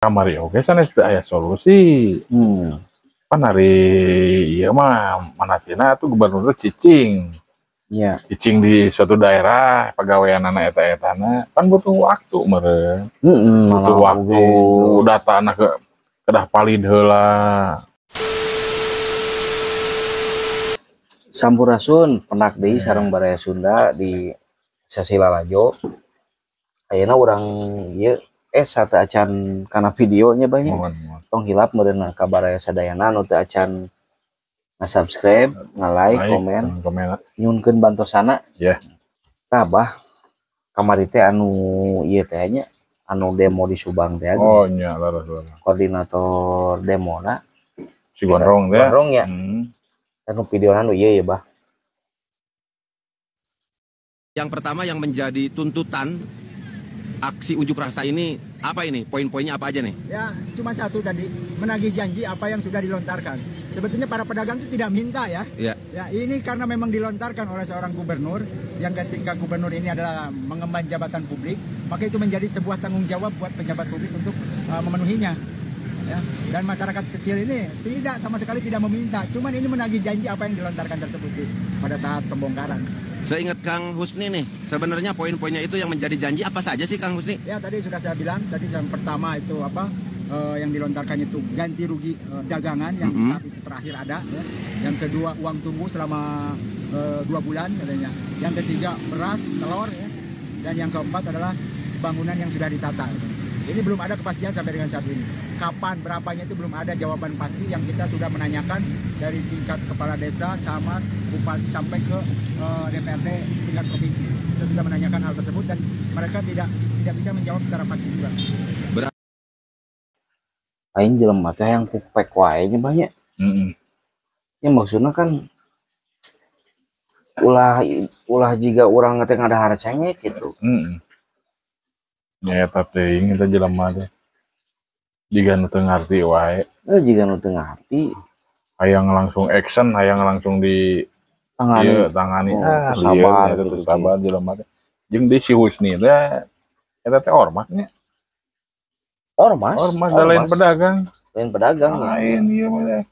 Kamari oke sanes teu aya solusi. Pan hari ieu mah manasina tuh gubernur cicing. Iya. Cicing di suatu daerah pagaweanana eta-etana kan butuh waktu meureun. Butuh waktu data anak kedah palid heula. Sampurasun penak deui sareng Baraya Sunda di Sasila Lajo. Ayeuna urang ieu sate acan kana videonya banyak. Tong hilap meureun ka Baraya sadayana anu teu acan nge-subscribe, nge-like, komen, nyunkeun bantosana. Ya. Tabah kamari teh anu ieu teh nya anu demo di Subang teh. Oh nya laras. Koordinator demona si Gondrong teh. Gondrong ya. Anu videona anu ieu ya, Bah. Yang pertama yang menjadi tuntutan aksi unjuk rasa ini apa ini? Poin-poinnya apa aja nih? Ya, cuma satu tadi, menagih janji apa yang sudah dilontarkan. Sebetulnya para pedagang itu tidak minta ya. Ya. Ya, ini karena memang dilontarkan oleh seorang gubernur yang ketika gubernur ini adalah mengemban jabatan publik, maka itu menjadi sebuah tanggung jawab buat pejabat publik untuk memenuhinya. Ya, dan masyarakat kecil ini tidak sama sekali tidak meminta, cuman ini menagih janji apa yang dilontarkan tersebut pada saat pembongkaran. Saya ingat Kang Husni nih, sebenarnya poin-poinnya itu yang menjadi janji apa saja sih Kang Husni? Ya tadi sudah saya bilang, tadi yang pertama itu apa yang dilontarkan itu ganti rugi dagangan yang saat itu terakhir ada. Ya. Yang kedua uang tunggu selama 2 bulan katanya. Yang ketiga beras, telur. Ya. Dan yang keempat adalah bangunan yang sudah ditata. Ini belum ada kepastian sampai dengan saat ini. Kapan, berapanya itu belum ada jawaban pasti yang kita sudah menanyakan dari tingkat kepala desa, camat, bupati sampai ke DPRD tingkat provinsi. Kita sudah menanyakan hal tersebut dan mereka tidak bisa menjawab secara pasti juga. Aing jelema teh yang kupek wae nya banyak. Ya maksudnya kan ulah jika orang ngeteh ada harcanya gitu. Ya tapi kita jelema teh jika nu teu ngarti wae. Jika nu teu ngarti hayang langsung action, hayang langsung di tangani. Sabar gitu, sabar jelema teh. Jeung di si Husni teh eta teh ormasnya. Ormas lain pedagang. Lain pedagang. Lain ieu mah.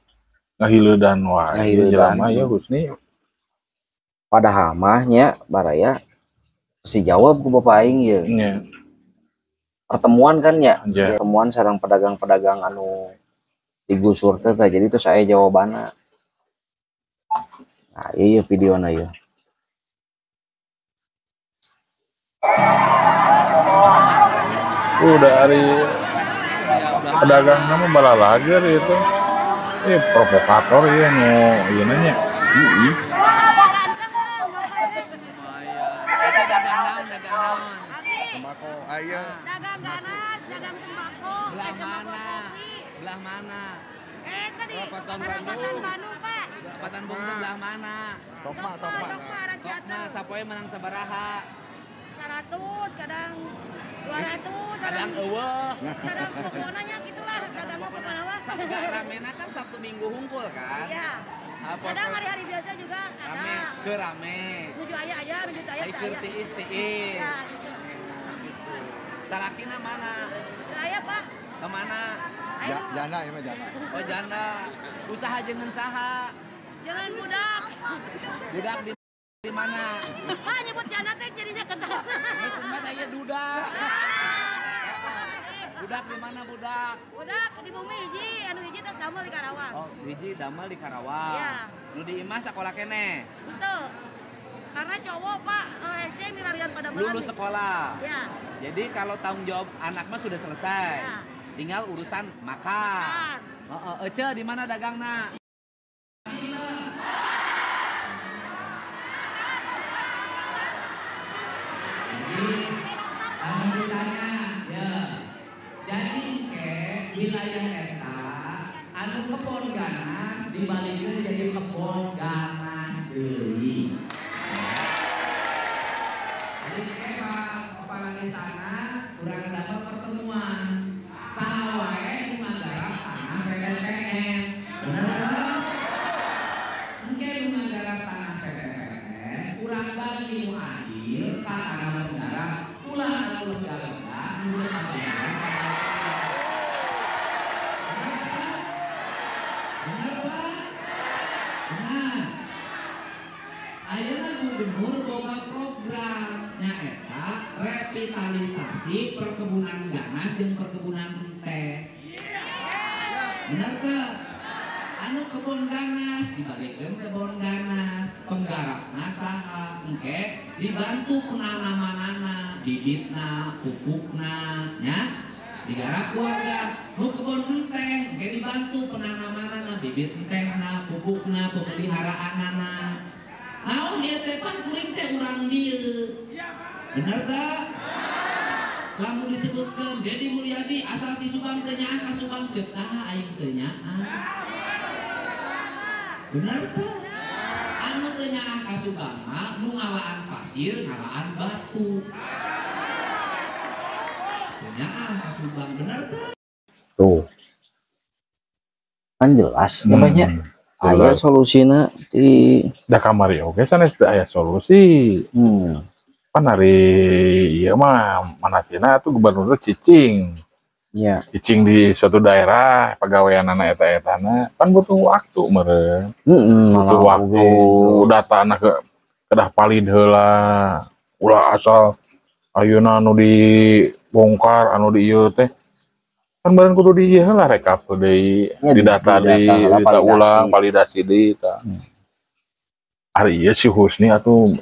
Ngahileudan wae jelema ya Husni. Padahal mah nya Baraya si jawab ku Bapak aing ieu. Nya. Pertemuan kan ya, pertemuan sareng pedagang-pedagang anu digusur teh jadi itu saya jawabannya. Nah, iya videona ya. Dari pedagang nama balalager itu. Provokator ya nu ieu nanya. Sembako aya. Dagang ganas, dagang sembako. Belah mana? Tadi Perapatan Bandung, Pak. Perapatan Bandung belah mana? Tokma, Tokma, sapoe menang sabaraha? 100, kadang 200, kadang eueuh. Kadang pokoknya gitulah, kadang mau kepala. Ramena kan Sabtu Minggu hungkul kan? Iya. Kadang hari-hari biasa juga ada. Rame. Menuju ayah, menuju ayah. Aikur tiis. Iya, gitu. Sarakina mana? Saya, Pak. Kemana? Janda ya mah janda. Oh janda. Usaha jangan saha. Jangan budak. Budak di mana? Pak nyebut janda teh jadinya kental. Maksudnya aya dudak. Budak di mana budak? Budak di bumi hiji, anu hiji terus damel di Karawang. Oh, hiji damel di Karawang. Iya. Nu di imah sakola kene. Betul. Karena cowok Pak, SD milarian pada bulan. Lulus sekolah. Ya. Jadi kalau tanggung jawab anak mah sudah selesai. Ya. Tinggal urusan makan. Ece di mana dagangna? Wilayah eta anu kebon ganas dibalikkeun jadi kebon ganas deui. Jadi kepala desana urang dapat pertemuan saha wae nu nggarap tanah PPPN. Bener? Engke nu nggarap tanah PPPN urang bagi nu adil ka tanah negara ulah anu lega-lega nu revitalisasi perkebunan ganas dan perkebunan teh. Benar ke? Anu kebun ganas dibalikkan kebun ganas, penggarapna saha engke dibantu penanamanana, bibitna, pupukna, nya digarap keluarga. Nu kebun teh engke dibantu penanamanana, bibit tehna, pupukna, pemeliharaanana. Naon ieu teh pan kuring teh urang dieu. Bener tak? Lamun disebutkan Dedi Mulyadi asal ti Subang teu nyaah ka Subang ceuk saha aing teu nyaah. Bener tak? Anu teu nyaah ka Subang mah nu ngalaan pasir, ngalaan batu. Teu nyaah ka Subang, bener tak? Tuh. Kan jelas namanya. Aya solusina di da kamari oke sanes teu aya solusi. Kan hari ieu mah manasina tuh gubernur cicing. ya. Cicing di suatu daerah pagaweanana eta-etana kan butuh waktu meureun. Butuh waktu data anak kedah palid heula. Ulah asal ayeuna anu dibongkar anu di ieu teh kan meureun kudu di ieu heula rekap deui di data ulang validasi deui tah. Ari ieu si Husni atuh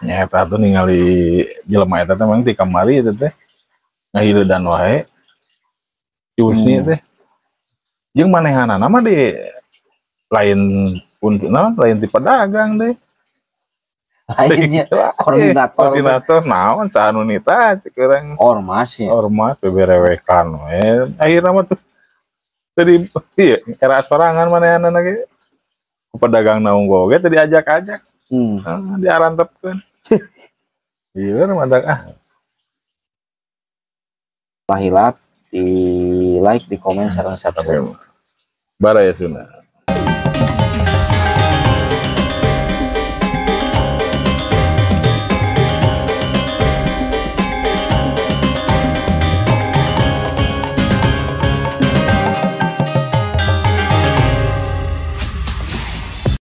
nyaeta tuh ningali jelema eta teh memang ti kamari eta teh ngahiledan wae si Husni teh jeung manehanana mah di lain puntuna lain ti pedagang deh lainnya koordinator naon saanu nita cek urang ormas ya ormas beberewekan we akhirna mah tuh tadi ieu era sorangan manehanana ge ku pedagang naung goge teh diajak-ajak diarantepkeun iya mantak Pahilap di like di komen sareng subscribe bara ya Suna.